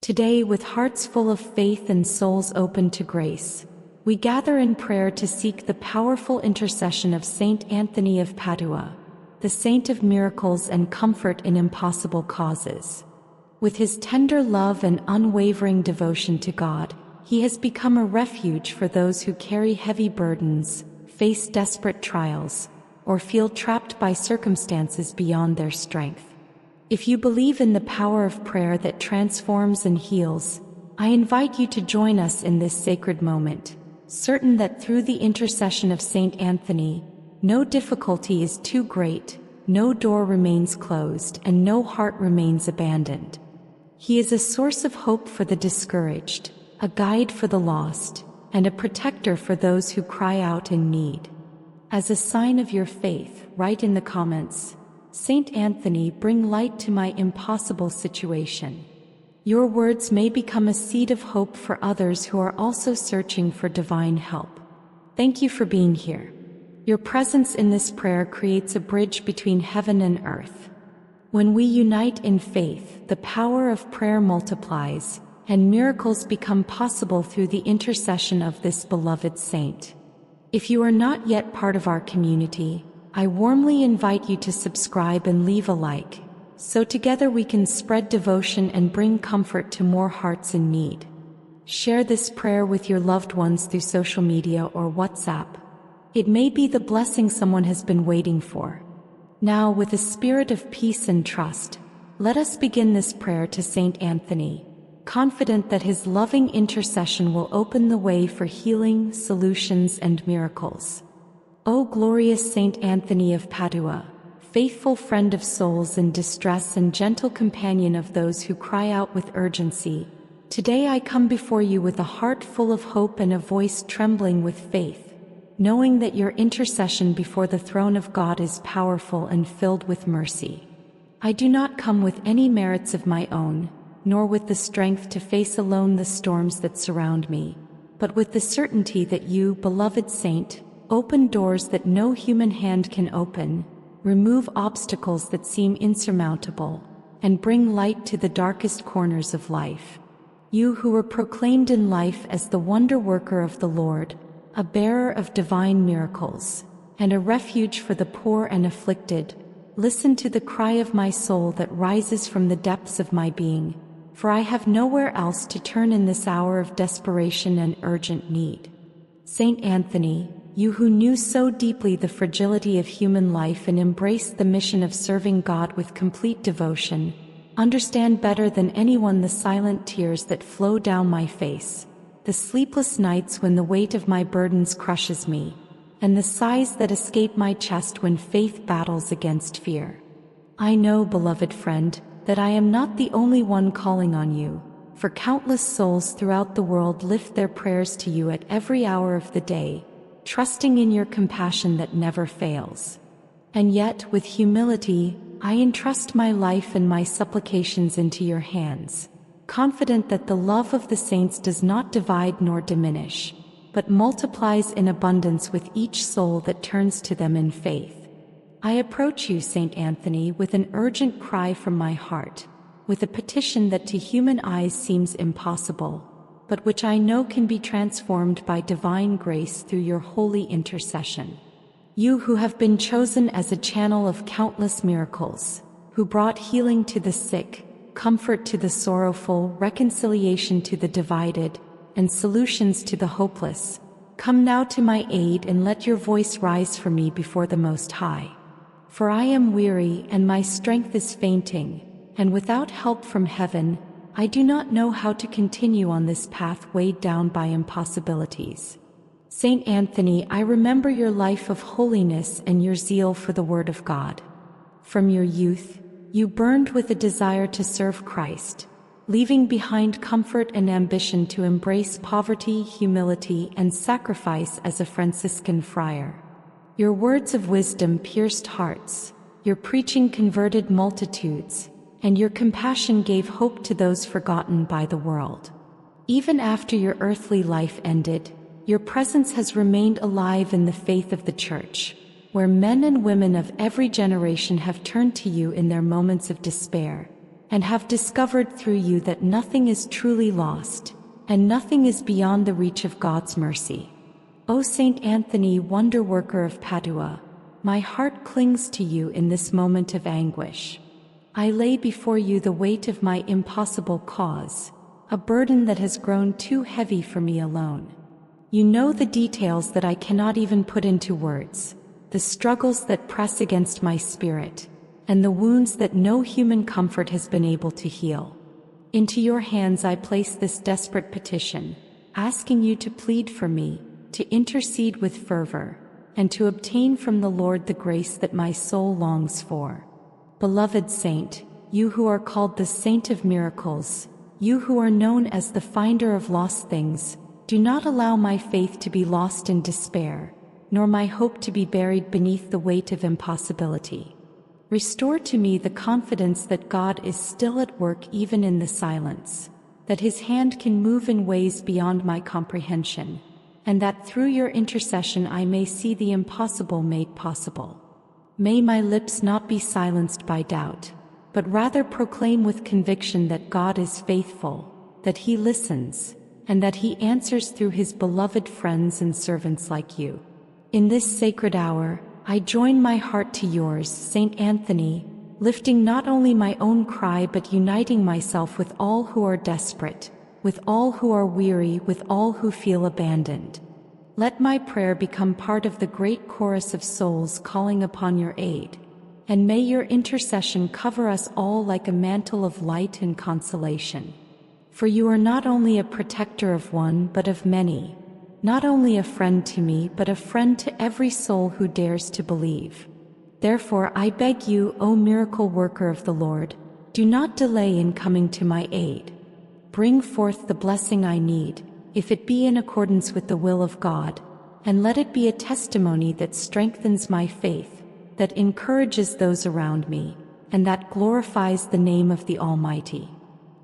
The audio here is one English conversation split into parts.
Today, with hearts full of faith and souls open to grace, we gather in prayer to seek the powerful intercession of Saint Anthony of Padua, the saint of miracles and comfort in impossible causes. With his tender love and unwavering devotion to God, he has become a refuge for those who carry heavy burdens, face desperate trials, or feel trapped by circumstances beyond their strength. If you believe in the power of prayer that transforms and heals, I invite you to join us in this sacred moment, certain that through the intercession of Saint Anthony, no difficulty is too great, no door remains closed, and no heart remains abandoned. He is a source of hope for the discouraged, a guide for the lost, and a protector for those who cry out in need. As a sign of your faith, write in the comments, "Saint Anthony, bring light to my impossible situation." Your words may become a seed of hope for others who are also searching for divine help. Thank you for being here. Your presence in this prayer creates a bridge between heaven and earth. When we unite in faith, the power of prayer multiplies, and miracles become possible through the intercession of this beloved saint. If you are not yet part of our community, I warmly invite you to subscribe and leave a like, so together we can spread devotion and bring comfort to more hearts in need. Share this prayer with your loved ones through social media or WhatsApp. It may be the blessing someone has been waiting for. Now, with a spirit of peace and trust, let us begin this prayer to Saint Anthony, confident that his loving intercession will open the way for healing, solutions, and miracles. O glorious Saint Anthony of Padua, faithful friend of souls in distress and gentle companion of those who cry out with urgency, today I come before you with a heart full of hope and a voice trembling with faith, knowing that your intercession before the throne of God is powerful and filled with mercy. I do not come with any merits of my own, nor with the strength to face alone the storms that surround me, but with the certainty that you, beloved saint, open doors that no human hand can open, remove obstacles that seem insurmountable, and bring light to the darkest corners of life. You who were proclaimed in life as the wonder worker of the Lord, a bearer of divine miracles, and a refuge for the poor and afflicted, listen to the cry of my soul that rises from the depths of my being, for I have nowhere else to turn in this hour of desperation and urgent need. Saint Anthony, you who knew so deeply the fragility of human life and embraced the mission of serving God with complete devotion, understand better than anyone the silent tears that flow down my face, the sleepless nights when the weight of my burdens crushes me, and the sighs that escape my chest when faith battles against fear. I know, beloved friend, that I am not the only one calling on you, for countless souls throughout the world lift their prayers to you at every hour of the day, trusting in your compassion that never fails. And yet, with humility, I entrust my life and my supplications into your hands, confident that the love of the saints does not divide nor diminish, but multiplies in abundance with each soul that turns to them in faith. I approach you, Saint Anthony, with an urgent cry from my heart, with a petition that to human eyes seems impossible, but which I know can be transformed by divine grace through your holy intercession. You who have been chosen as a channel of countless miracles, who brought healing to the sick, comfort to the sorrowful, reconciliation to the divided, and solutions to the hopeless, come now to my aid and let your voice rise for me before the Most High. For I am weary and my strength is fainting, and without help from heaven, I do not know how to continue on this path weighed down by impossibilities. Saint Anthony, I remember your life of holiness and your zeal for the Word of God. From your youth, you burned with a desire to serve Christ, leaving behind comfort and ambition to embrace poverty, humility, and sacrifice as a Franciscan friar. Your words of wisdom pierced hearts, your preaching converted multitudes, and your compassion gave hope to those forgotten by the world. Even after your earthly life ended, your presence has remained alive in the faith of the Church, where men and women of every generation have turned to you in their moments of despair, and have discovered through you that nothing is truly lost, and nothing is beyond the reach of God's mercy. O Saint Anthony, wonder worker of Padua, my heart clings to you in this moment of anguish. I lay before you the weight of my impossible cause, a burden that has grown too heavy for me alone. You know the details that I cannot even put into words, the struggles that press against my spirit, and the wounds that no human comfort has been able to heal. Into your hands I place this desperate petition, asking you to plead for me, to intercede with fervor, and to obtain from the Lord the grace that my soul longs for. Beloved Saint, you who are called the Saint of Miracles, you who are known as the finder of lost things, do not allow my faith to be lost in despair, nor my hope to be buried beneath the weight of impossibility. Restore to me the confidence that God is still at work even in the silence, that His hand can move in ways beyond my comprehension, and that through your intercession I may see the impossible made possible. May my lips not be silenced by doubt, but rather proclaim with conviction that God is faithful, that He listens, and that He answers through His beloved friends and servants like you. In this sacred hour, I join my heart to yours, Saint Anthony, lifting not only my own cry but uniting myself with all who are desperate, with all who are weary, with all who feel abandoned. Let my prayer become part of the great chorus of souls calling upon your aid, and may your intercession cover us all like a mantle of light and consolation. For you are not only a protector of one but of many, not only a friend to me but a friend to every soul who dares to believe. Therefore I beg you, O miracle worker of the Lord, do not delay in coming to my aid. Bring forth the blessing I need, if it be in accordance with the will of God, and let it be a testimony that strengthens my faith, that encourages those around me, and that glorifies the name of the Almighty.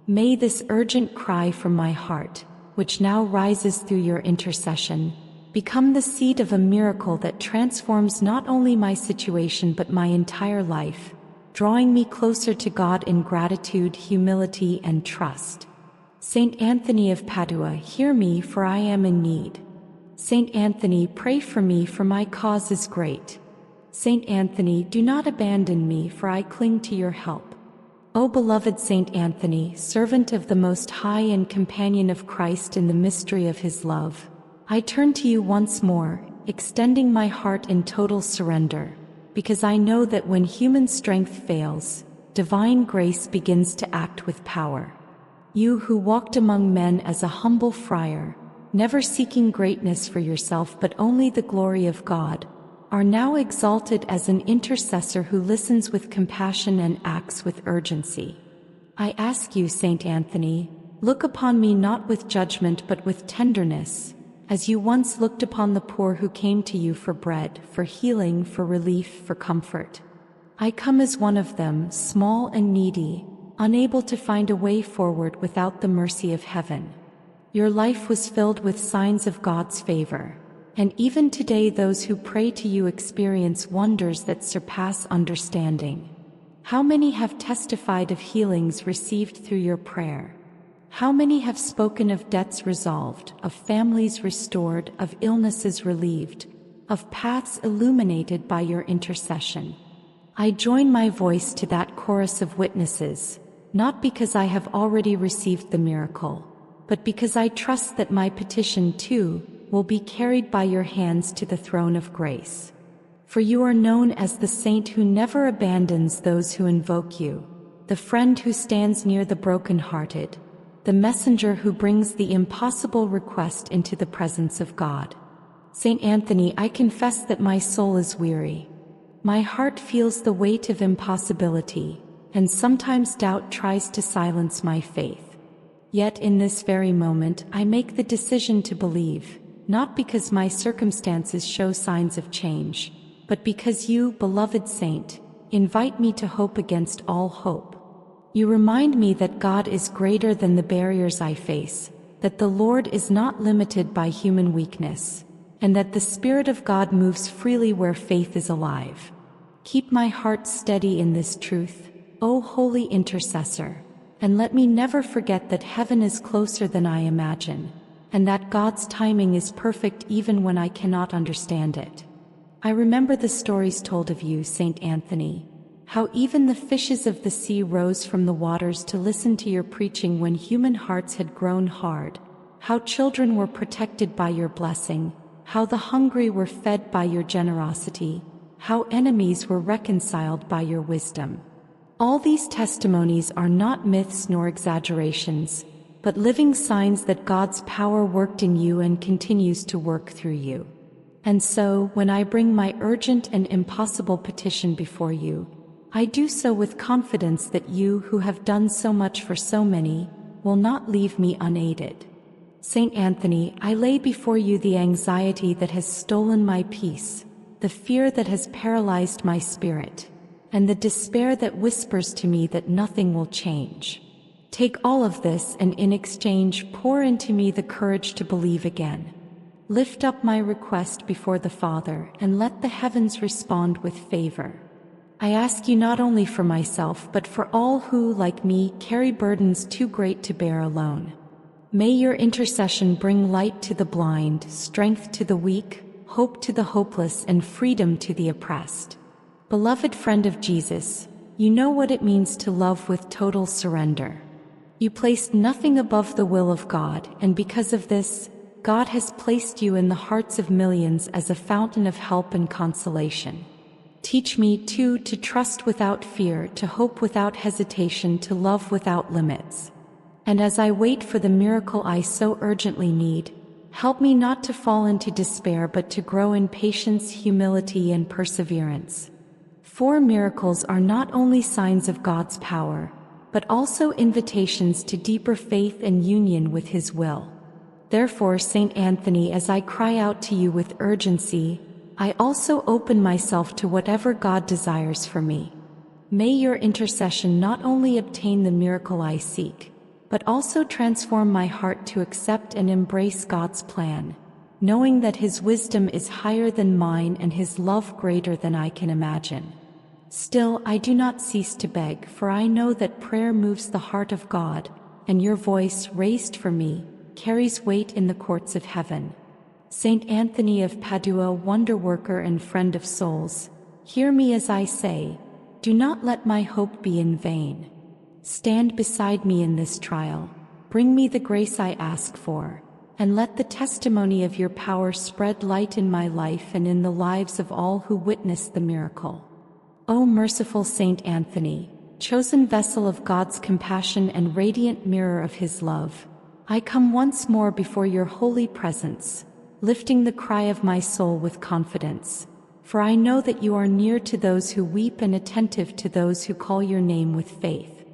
May this urgent cry from my heart, which now rises through your intercession, become the seed of a miracle that transforms not only my situation but my entire life, drawing me closer to God in gratitude, humility, and trust. Saint Anthony of Padua, hear me, for I am in need. Saint Anthony, pray for me, for my cause is great. Saint Anthony, do not abandon me, for I cling to your help. O beloved Saint Anthony, servant of the Most High and companion of Christ in the mystery of His love, I turn to you once more, extending my heart in total surrender, because I know that when human strength fails, divine grace begins to act with power. You who walked among men as a humble friar, never seeking greatness for yourself but only the glory of God, are now exalted as an intercessor who listens with compassion and acts with urgency. I ask you, Saint Anthony, look upon me not with judgment but with tenderness, as you once looked upon the poor who came to you for bread, for healing, for relief, for comfort. I come as one of them, small and needy, unable to find a way forward without the mercy of heaven. Your life was filled with signs of God's favor, and even today those who pray to you experience wonders that surpass understanding. How many have testified of healings received through your prayer? How many have spoken of debts resolved, of families restored, of illnesses relieved, of paths illuminated by your intercession? I join my voice to that chorus of witnesses, not because I have already received the miracle, but because I trust that my petition too will be carried by your hands to the throne of grace. For you are known as the saint who never abandons those who invoke you, the friend who stands near the broken-hearted, the messenger who brings the impossible request into the presence of God. Saint Anthony, I confess that my soul is weary. My heart feels the weight of impossibility, and sometimes doubt tries to silence my faith. Yet in this very moment I make the decision to believe, not because my circumstances show signs of change, but because you, beloved saint, invite me to hope against all hope. You remind me that God is greater than the barriers I face, that the Lord is not limited by human weakness, and that the Spirit of God moves freely where faith is alive. Keep my heart steady in this truth, O holy intercessor. And let me never forget that heaven is closer than I imagine, and that God's timing is perfect even when I cannot understand it. I remember the stories told of you, Saint Anthony, how even the fishes of the sea rose from the waters to listen to your preaching when human hearts had grown hard, how children were protected by your blessing, how the hungry were fed by your generosity, how enemies were reconciled by your wisdom. All these testimonies are not myths nor exaggerations, but living signs that God's power worked in you and continues to work through you. And so, when I bring my urgent and impossible petition before you, I do so with confidence that you, who have done so much for so many, will not leave me unaided. Saint Anthony, I lay before you the anxiety that has stolen my peace, the fear that has paralyzed my spirit, and the despair that whispers to me that nothing will change. Take all of this and in exchange pour into me the courage to believe again. Lift up my request before the Father and let the heavens respond with favor. I ask you not only for myself but for all who, like me, carry burdens too great to bear alone. May your intercession bring light to the blind, strength to the weak, hope to the hopeless, and freedom to the oppressed. Beloved friend of Jesus, you know what it means to love with total surrender. You placed nothing above the will of God, and because of this, God has placed you in the hearts of millions as a fountain of help and consolation. Teach me, too, to trust without fear, to hope without hesitation, to love without limits. And as I wait for the miracle I so urgently need, help me not to fall into despair but to grow in patience, humility, and perseverance. For miracles are not only signs of God's power, but also invitations to deeper faith and union with His will. Therefore, Saint Anthony, as I cry out to you with urgency, I also open myself to whatever God desires for me. May your intercession not only obtain the miracle I seek, but also transform my heart to accept and embrace God's plan, knowing that His wisdom is higher than mine and His love greater than I can imagine. Still, I do not cease to beg, for I know that prayer moves the heart of God, and your voice, raised for me, carries weight in the courts of heaven. Saint Anthony of Padua, wonder-worker and friend of souls, hear me as I say, do not let my hope be in vain. Stand beside me in this trial, bring me the grace I ask for, and let the testimony of your power spread light in my life and in the lives of all who witness the miracle. O merciful Saint Anthony, chosen vessel of God's compassion and radiant mirror of His love, I come once more before your holy presence, lifting the cry of my soul with confidence, for I know that you are near to those who weep and attentive to those who call your name with faith.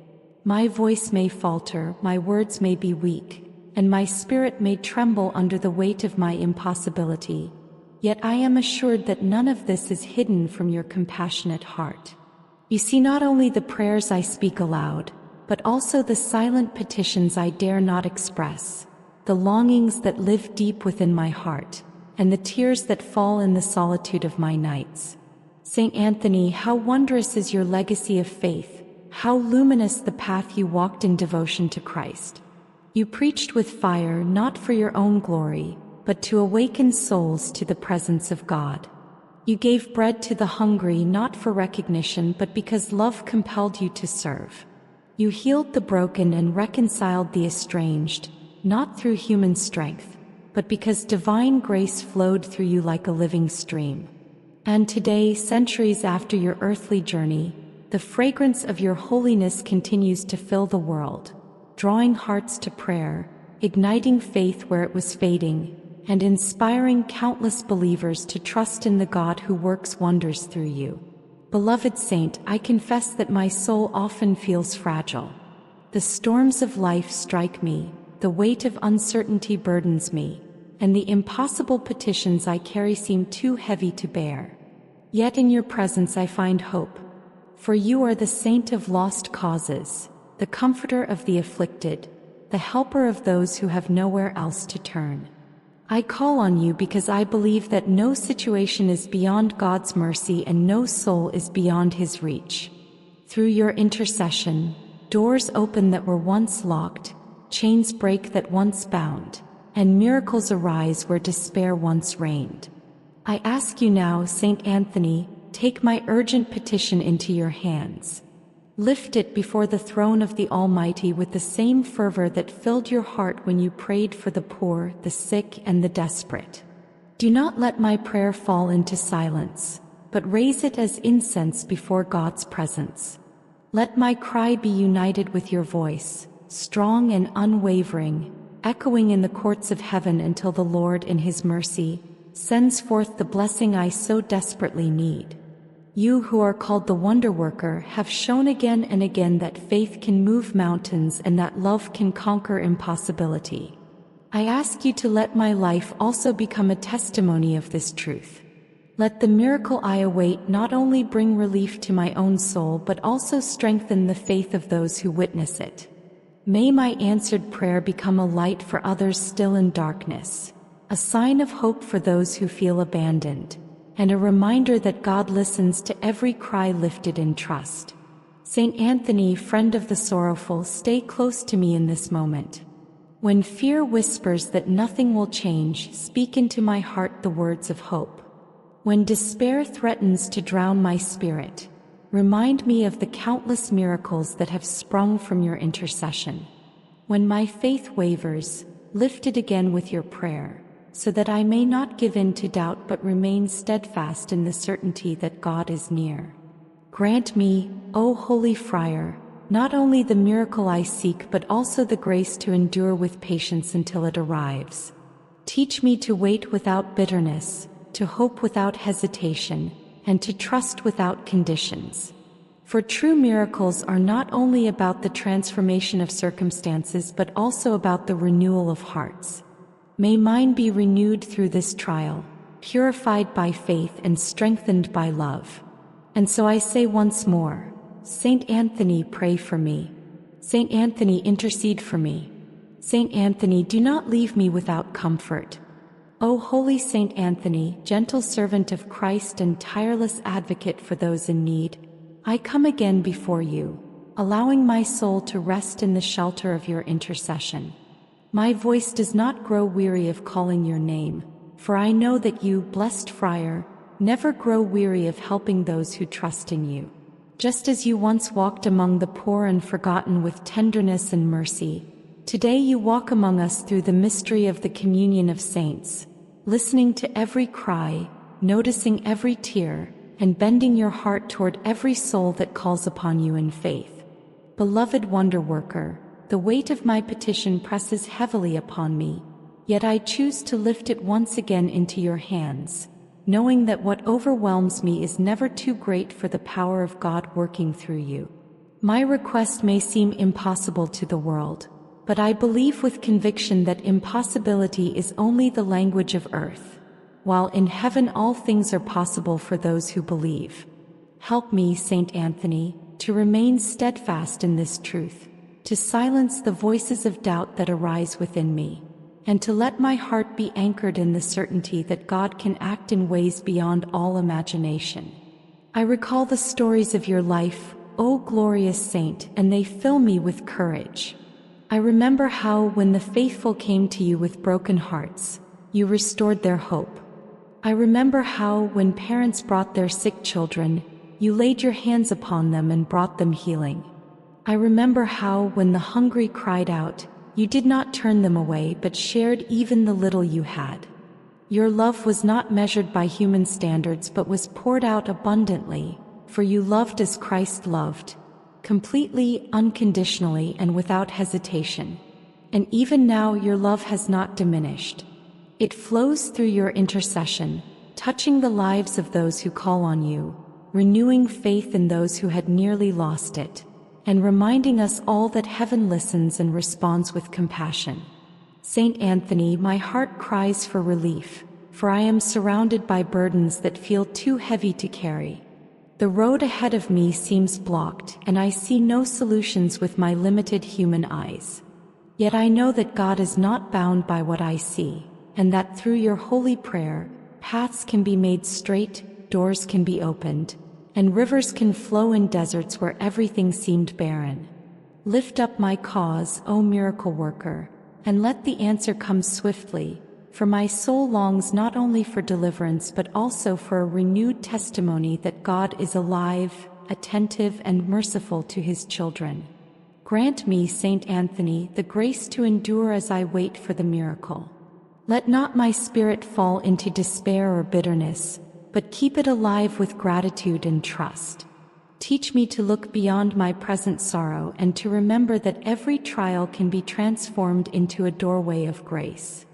My voice may falter, my words may be weak, and my spirit may tremble under the weight of my impossibility. Yet I am assured that none of this is hidden from your compassionate heart. You see not only the prayers I speak aloud, but also the silent petitions I dare not express, the longings that live deep within my heart, and the tears that fall in the solitude of my nights. Saint Anthony, how wondrous is your legacy of faith, how luminous the path you walked in devotion to Christ. You preached with fire not for your own glory, but to awaken souls to the presence of God. You gave bread to the hungry not for recognition but because love compelled you to serve. You healed the broken and reconciled the estranged, not through human strength, but because divine grace flowed through you like a living stream. And today, centuries after your earthly journey, the fragrance of your holiness continues to fill the world, drawing hearts to prayer, igniting faith where it was fading, and inspiring countless believers to trust in the God who works wonders through you. Beloved saint, I confess that my soul often feels fragile. The storms of life strike me, the weight of uncertainty burdens me, and the impossible petitions I carry seem too heavy to bear. Yet in your presence I find hope, for you are the saint of lost causes, the comforter of the afflicted, the helper of those who have nowhere else to turn. I call on you because I believe that no situation is beyond God's mercy and no soul is beyond His reach. Through your intercession, doors open that were once locked, chains break that once bound, and miracles arise where despair once reigned. I ask you now, Saint Anthony, take my urgent petition into your hands. Lift it before the throne of the Almighty with the same fervor that filled your heart when you prayed for the poor, the sick, and the desperate. Do not let my prayer fall into silence, but raise it as incense before God's presence. Let my cry be united with your voice, strong and unwavering, echoing in the courts of heaven until the Lord in His mercy sends forth the blessing I so desperately need. You who are called the Wonder Worker have shown again and again that faith can move mountains and that love can conquer impossibility. I ask you to let my life also become a testimony of this truth. Let the miracle I await not only bring relief to my own soul but also strengthen the faith of those who witness it. May my answered prayer become a light for others still in darkness, a sign of hope for those who feel abandoned, and a reminder that God listens to every cry lifted in trust. Saint Anthony, friend of the sorrowful, stay close to me in this moment. When fear whispers that nothing will change, speak into my heart the words of hope. When despair threatens to drown my spirit, remind me of the countless miracles that have sprung from your intercession. When my faith wavers, lift it again with your prayer, so that I may not give in to doubt but remain steadfast in the certainty that God is near. Grant me, O Holy Friar, not only the miracle I seek but also the grace to endure with patience until it arrives. Teach me to wait without bitterness, to hope without hesitation, and to trust without conditions. For true miracles are not only about the transformation of circumstances but also about the renewal of hearts. May mine be renewed through this trial, purified by faith and strengthened by love. And so I say once more, Saint Anthony, pray for me. Saint Anthony, intercede for me. Saint Anthony, do not leave me without comfort. O holy Saint Anthony, gentle servant of Christ and tireless advocate for those in need, I come again before you, allowing my soul to rest in the shelter of your intercession. My voice does not grow weary of calling your name, for I know that you, blessed friar, never grow weary of helping those who trust in you. Just as you once walked among the poor and forgotten with tenderness and mercy, today you walk among us through the mystery of the communion of saints, listening to every cry, noticing every tear, and bending your heart toward every soul that calls upon you in faith. Beloved Wonder Worker, the weight of my petition presses heavily upon me, yet I choose to lift it once again into your hands, knowing that what overwhelms me is never too great for the power of God working through you. My request may seem impossible to the world, but I believe with conviction that impossibility is only the language of earth, while in heaven all things are possible for those who believe. Help me, Saint Anthony, to remain steadfast in this truth, to silence the voices of doubt that arise within me, and to let my heart be anchored in the certainty that God can act in ways beyond all imagination. I recall the stories of your life, O glorious saint, and they fill me with courage. I remember how, when the faithful came to you with broken hearts, you restored their hope. I remember how, when parents brought their sick children, you laid your hands upon them and brought them healing. I remember how, when the hungry cried out, you did not turn them away but shared even the little you had. Your love was not measured by human standards but was poured out abundantly, for you loved as Christ loved, completely, unconditionally, and without hesitation. And even now your love has not diminished. It flows through your intercession, touching the lives of those who call on you, renewing faith in those who had nearly lost it, and reminding us all that heaven listens and responds with compassion. Saint Anthony, my heart cries for relief, for I am surrounded by burdens that feel too heavy to carry. The road ahead of me seems blocked, and I see no solutions with my limited human eyes. Yet I know that God is not bound by what I see, and that through your holy prayer, paths can be made straight, doors can be opened, and rivers can flow in deserts where everything seemed barren. Lift up my cause, O miracle worker, and let the answer come swiftly, for my soul longs not only for deliverance but also for a renewed testimony that God is alive, attentive, and merciful to his children. Grant me, Saint Anthony, the grace to endure as I wait for the miracle. Let not my spirit fall into despair or bitterness, but keep it alive with gratitude and trust. Teach me to look beyond my present sorrow and to remember that every trial can be transformed into a doorway of grace.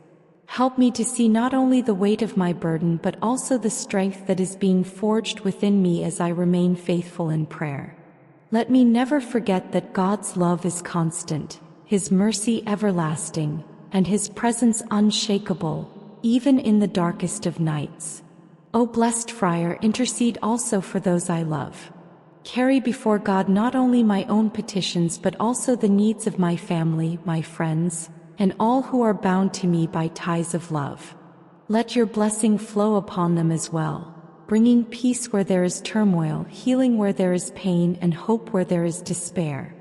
Help me to see not only the weight of my burden but also the strength that is being forged within me as I remain faithful in prayer. Let me never forget that God's love is constant, his mercy everlasting, and his presence unshakable, even in the darkest of nights. O blessed friar, intercede also for those I love. Carry before God not only my own petitions but also the needs of my family, my friends, and all who are bound to me by ties of love. Let your blessing flow upon them as well, bringing peace where there is turmoil, healing where there is pain, and hope where there is despair.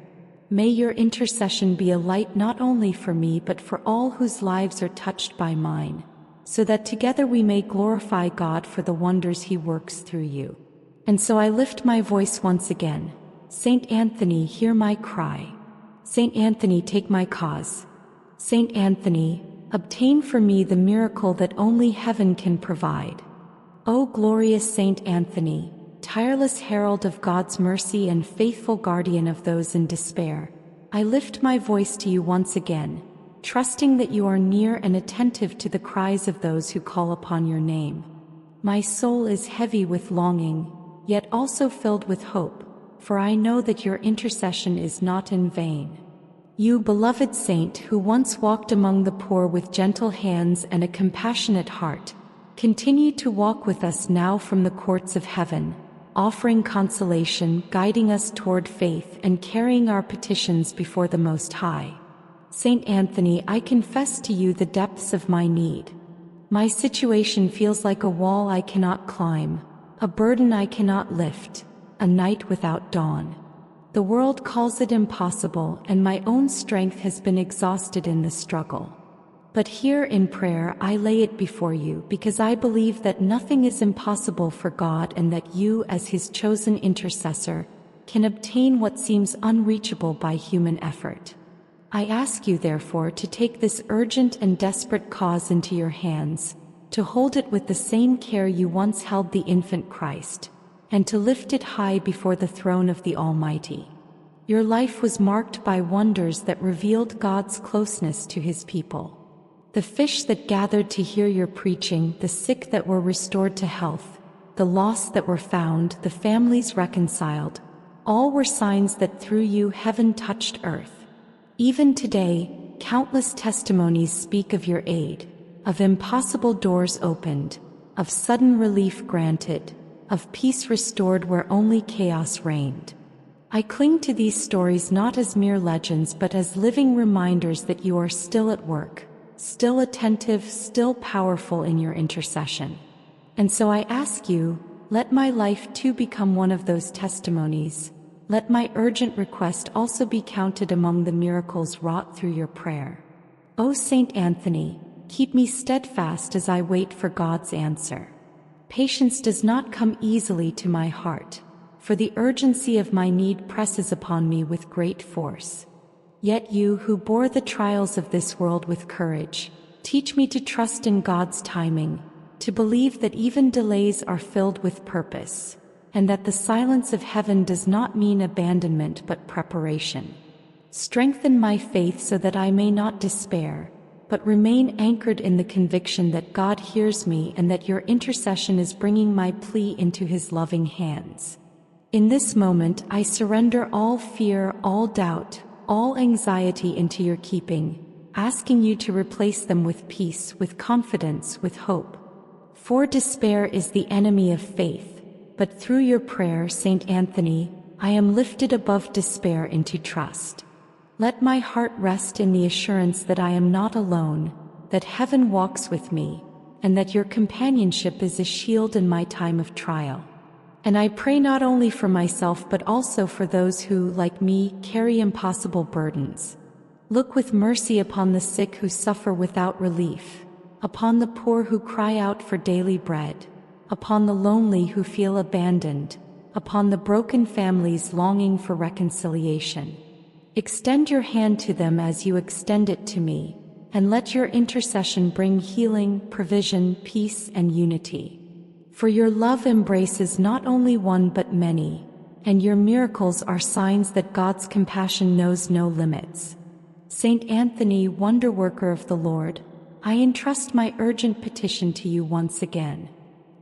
May your intercession be a light not only for me but for all whose lives are touched by mine, so that together we may glorify God for the wonders he works through you. And so I lift my voice once again. Saint Anthony, hear my cry. Saint Anthony, take my cause. Saint Anthony, obtain for me the miracle that only heaven can provide. O glorious Saint Anthony, tireless herald of God's mercy and faithful guardian of those in despair, I lift my voice to you once again, trusting that you are near and attentive to the cries of those who call upon your name. My soul is heavy with longing, yet also filled with hope, for I know that your intercession is not in vain. You, beloved saint, who once walked among the poor with gentle hands and a compassionate heart, continue to walk with us now from the courts of heaven, offering consolation, guiding us toward faith, and carrying our petitions before the Most High. Saint Anthony, I confess to you the depths of my need. My situation feels like a wall I cannot climb, a burden I cannot lift, a night without dawn. The world calls it impossible, and my own strength has been exhausted in the struggle. But here in prayer I lay it before you because I believe that nothing is impossible for God and that you, as his chosen intercessor, can obtain what seems unreachable by human effort. I ask you, therefore, to take this urgent and desperate cause into your hands, to hold it with the same care you once held the infant Christ, and to lift it high before the throne of the Almighty. Your life was marked by wonders that revealed God's closeness to his people. The fish that gathered to hear your preaching, the sick that were restored to health, the lost that were found, the families reconciled, all were signs that through you heaven touched earth. Even today, countless testimonies speak of your aid, of impossible doors opened, of sudden relief granted, of peace restored where only chaos reigned. I cling to these stories not as mere legends but as living reminders that you are still at work, still attentive, still powerful in your intercession. And so I ask you, let my life too become one of those testimonies. Let my urgent request also be counted among the miracles wrought through your prayer. O Saint Anthony, keep me steadfast as I wait for God's answer. Patience does not come easily to my heart, for the urgency of my need presses upon me with great force. Yet you, who bore the trials of this world with courage, teach me to trust in God's timing, to believe that even delays are filled with purpose, and that the silence of heaven does not mean abandonment but preparation. Strengthen my faith so that I may not despair, but remain anchored in the conviction that God hears me and that your intercession is bringing my plea into his loving hands. In this moment I surrender all fear, all doubt, all anxiety into your keeping, asking you to replace them with peace, with confidence, with hope. For despair is the enemy of faith, but through your prayer, Saint Anthony, I am lifted above despair into trust. Let my heart rest in the assurance that I am not alone, that heaven walks with me, and that your companionship is a shield in my time of trial. And I pray not only for myself but also for those who, like me, carry impossible burdens. Look with mercy upon the sick who suffer without relief, upon the poor who cry out for daily bread, upon the lonely who feel abandoned, upon the broken families longing for reconciliation. Extend your hand to them as you extend it to me, and let your intercession bring healing, provision, peace, and unity. For your love embraces not only one but many, and your miracles are signs that God's compassion knows no limits. Saint Anthony, wonder-worker of the Lord, I entrust my urgent petition to you once again.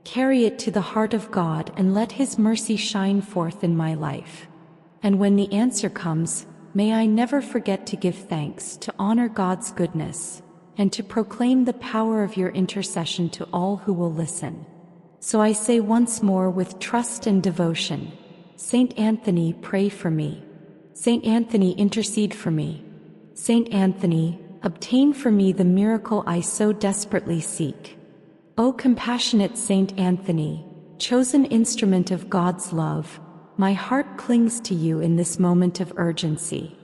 Carry it to the heart of God and let His mercy shine forth in my life. And when the answer comes, may I never forget to give thanks, to honor God's goodness, and to proclaim the power of your intercession to all who will listen. So I say once more with trust and devotion, Saint Anthony, pray for me. Saint Anthony, intercede for me. Saint Anthony, obtain for me the miracle I so desperately seek. O compassionate Saint Anthony, chosen instrument of God's love, my heart clings to you in this moment of urgency.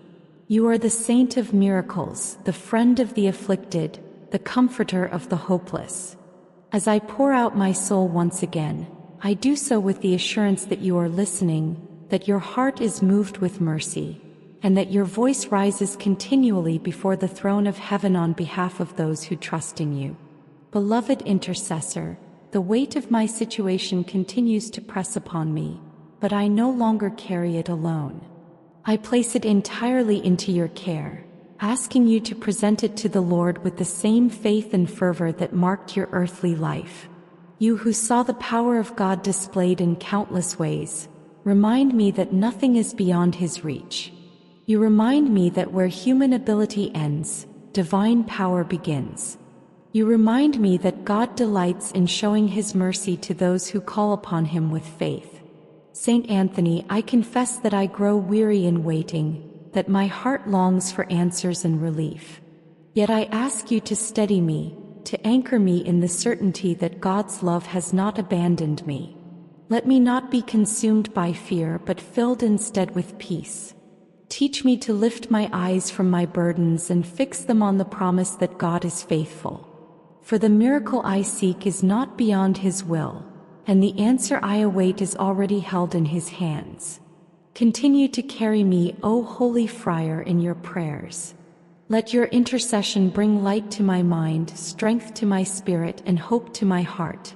You are the saint of miracles, the friend of the afflicted, the comforter of the hopeless. As I pour out my soul once again, I do so with the assurance that you are listening, that your heart is moved with mercy, and that your voice rises continually before the throne of heaven on behalf of those who trust in you. Beloved intercessor, the weight of my situation continues to press upon me, but I no longer carry it alone. I place it entirely into your care, asking you to present it to the Lord with the same faith and fervor that marked your earthly life. You who saw the power of God displayed in countless ways, remind me that nothing is beyond His reach. You remind me that where human ability ends, divine power begins. You remind me that God delights in showing His mercy to those who call upon Him with faith. Saint Anthony, I confess that I grow weary in waiting, that my heart longs for answers and relief. Yet I ask you to steady me, to anchor me in the certainty that God's love has not abandoned me. Let me not be consumed by fear but filled instead with peace. Teach me to lift my eyes from my burdens and fix them on the promise that God is faithful. For the miracle I seek is not beyond His will, and the answer I await is already held in His hands. Continue to carry me, O holy friar, in your prayers. Let your intercession bring light to my mind, strength to my spirit, and hope to my heart.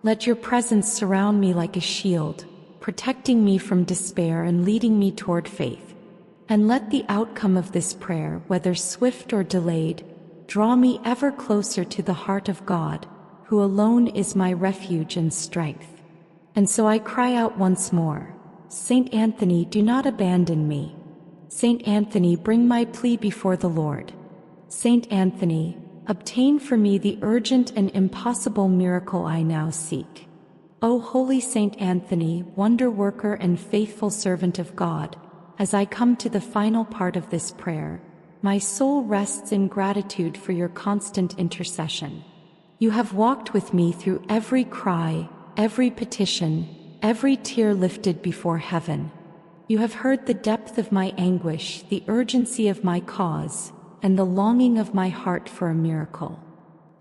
Let your presence surround me like a shield, protecting me from despair and leading me toward faith. And let the outcome of this prayer, whether swift or delayed, draw me ever closer to the heart of God, who alone is my refuge and strength. And so I cry out once more, Saint Anthony, do not abandon me. Saint Anthony, bring my plea before the Lord. Saint Anthony, obtain for me the urgent and impossible miracle I now seek. O holy Saint Anthony, wonder-worker and faithful servant of God, as I come to the final part of this prayer, my soul rests in gratitude for your constant intercession. You have walked with me through every cry, every petition, every tear lifted before heaven. You have heard the depth of my anguish, the urgency of my cause, and the longing of my heart for a miracle.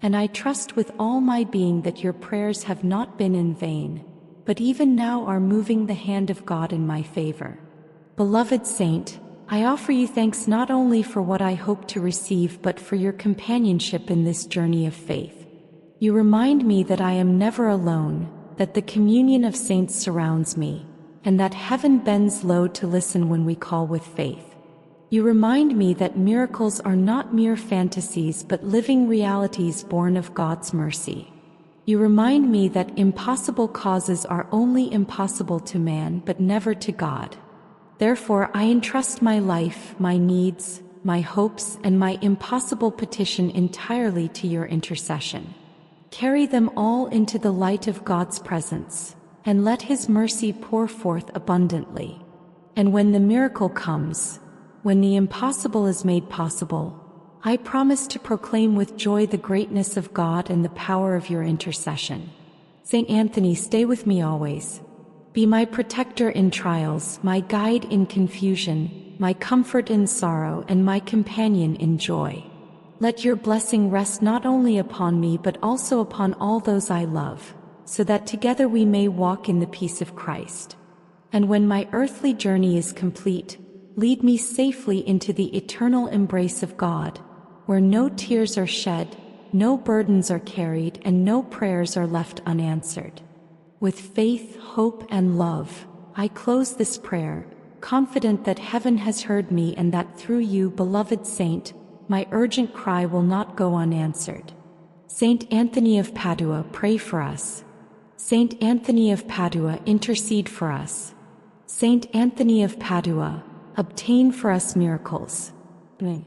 And I trust with all my being that your prayers have not been in vain, but even now are moving the hand of God in my favor. Beloved Saint, I offer you thanks not only for what I hope to receive but for your companionship in this journey of faith. You remind me that I am never alone, that the communion of saints surrounds me, and that heaven bends low to listen when we call with faith. You remind me that miracles are not mere fantasies but living realities born of God's mercy. You remind me that impossible causes are only impossible to man but never to God. Therefore, I entrust my life, my needs, my hopes, and my impossible petition entirely to your intercession. Carry them all into the light of God's presence, and let His mercy pour forth abundantly. And when the miracle comes, when the impossible is made possible, I promise to proclaim with joy the greatness of God and the power of your intercession. Saint Anthony, stay with me always. Be my protector in trials, my guide in confusion, my comfort in sorrow, and my companion in joy. Let your blessing rest not only upon me but also upon all those I love, so that together we may walk in the peace of Christ. And when my earthly journey is complete, lead me safely into the eternal embrace of God, where no tears are shed, no burdens are carried, and no prayers are left unanswered. With faith, hope, and love, I close this prayer, confident that heaven has heard me and that through you, beloved saint, my urgent cry will not go unanswered. Saint Anthony of Padua, pray for us. Saint Anthony of Padua, intercede for us. Saint Anthony of Padua, obtain for us miracles. Amen.